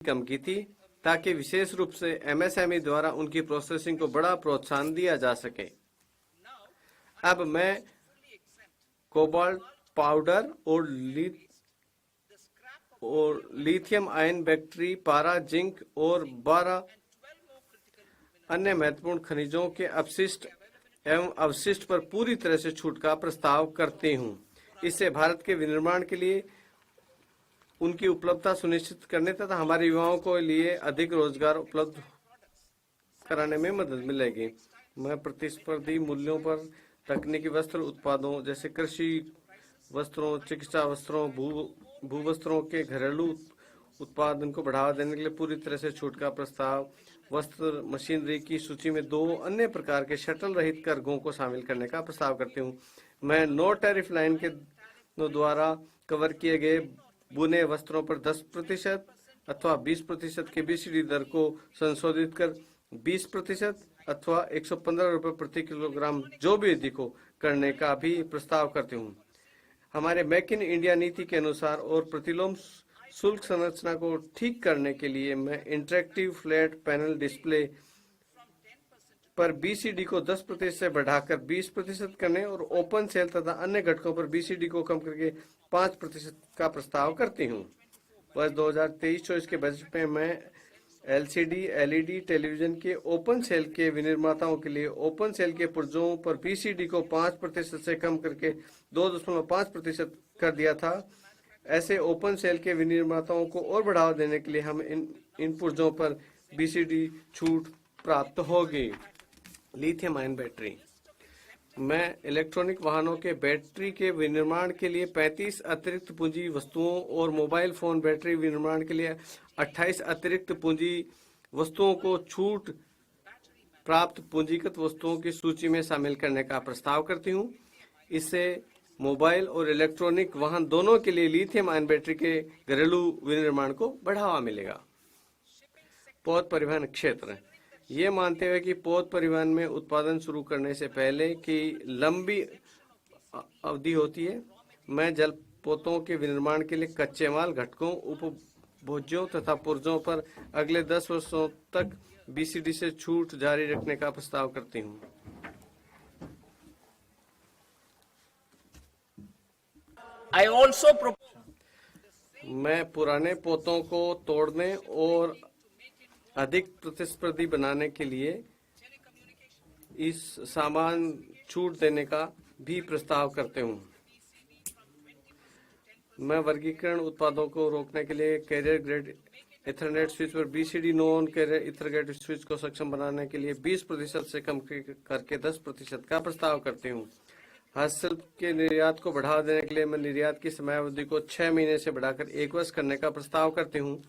कम की थी ताकि विशेष रूप से एमएसएमई द्वारा उनकी प्रोसेसिंग को बड़ा प्रोत्साहन दिया जा सके। अब मैं कोबाल्ट पाउडर और लिथियम आयन बैटरी, पारा, जिंक और 12 अन्य महत्वपूर्ण खनिजों के अपशिष्ट एवं अवशिष्ट पर पूरी तरह से छूट का प्रस्ताव करती हूं। इससे भारत के विनिर्माण के लिए उनकी उपलब्धता सुनिश्चित करने तथा हमारे युवाओं को लिए अधिक रोजगार उपलब्ध कराने में मदद मिलेगी। मैं प्रतिस्पर्धी मूल्यों पर तकनीकी वस्त्र उत्पादों जैसे कृषि वस्त्रों, चिकित्सा वस्त्रों, भू वस्त्रों के घरेलू उत्पादन को बढ़ावा देने के लिए पूरी तरह से छूट का प्रस्ताव, वस्त्र मशीनरी की सूची में 2 अन्य प्रकार के शटल रहित करघों को शामिल करने का प्रस्ताव करती हूँ। मैं नो टैरिफ लाइन के द्वारा कवर किए गए बुने वस्त्रों पर 10% अथवा 20% के बीसीडी दर को संशोधित कर 20% अथवा 115 रुपये प्रति किलोग्राम जो भी अधिक हो करने का भी प्रस्ताव करती हूँ। हमारे मेक इन इंडिया नीति के अनुसार और प्रतिलोम शुल्क संरचना को ठीक करने के लिए मैं इंटरेक्टिव फ्लैट पैनल डिस्प्ले पर बीसीडी को 10% से बढ़ाकर 20% करने और ओपन सेल तथा अन्य घटकों पर बीसीडी को कम करके 5% का प्रस्ताव करती हूँ। वर्ष 2023-24 के बजट में मैं एलसीडी एलईडी टेलीविजन के ओपन सेल के विनिर्माताओं के लिए ओपन सेल के पुर्जों पर बीसीडी को 5% से कम करके 2.5% कर दिया था। ऐसे ओपन सेल के विनिर्माताओं को और बढ़ावा देने के लिए हम इन पुर्जों पर बीसीडी छूट प्राप्त होगी। लिथियम आयन बैटरी, मैं इलेक्ट्रॉनिक वाहनों के बैटरी के विनिर्माण के लिए 35 अतिरिक्त पूंजी वस्तुओं और मोबाइल फोन बैटरी विनिर्माण के लिए 28 अतिरिक्त पूंजी वस्तुओं को छूट प्राप्त पूंजीगत वस्तुओं की सूची में शामिल करने का प्रस्ताव करती हूँ। इससे मोबाइल और इलेक्ट्रॉनिक वाहन दोनों के लिए लिथियम आयन बैटरी के घरेलू विनिर्माण को बढ़ावा मिलेगा। पौध परिवहन क्षेत्र, ये मानते हुए कि पौध परिवहन में उत्पादन शुरू करने से पहले की लंबी अवधि होती है, मैं जलपोतों के विनिर्माण के लिए कच्चे माल, घटकों, उपभोज्यों तथा पुर्जों पर अगले 10 वर्षों तक बीसीडी से छूट जारी रखने का प्रस्ताव करती हूँ। मैं पुराने पोतों को तोड़ने और अधिक प्रतिस्पर्धी बनाने के लिए इस सामान छूट देने का भी प्रस्ताव करते हूँ। मैं वर्गीकरण उत्पादों को रोकने के लिए कैरियर ग्रेड इथरनेट स्विच पर BCD non carrier ethernet switch को सक्षम बनाने के लिए 20% से कम करके 10% का प्रस्ताव करती हूँ। हस्तशिल्प के निर्यात को बढ़ावा देने के लिए मैं निर्यात की समयावधि को 6 महीने से बढ़ाकर 1 वर्ष करने का प्रस्ताव करती हूँ।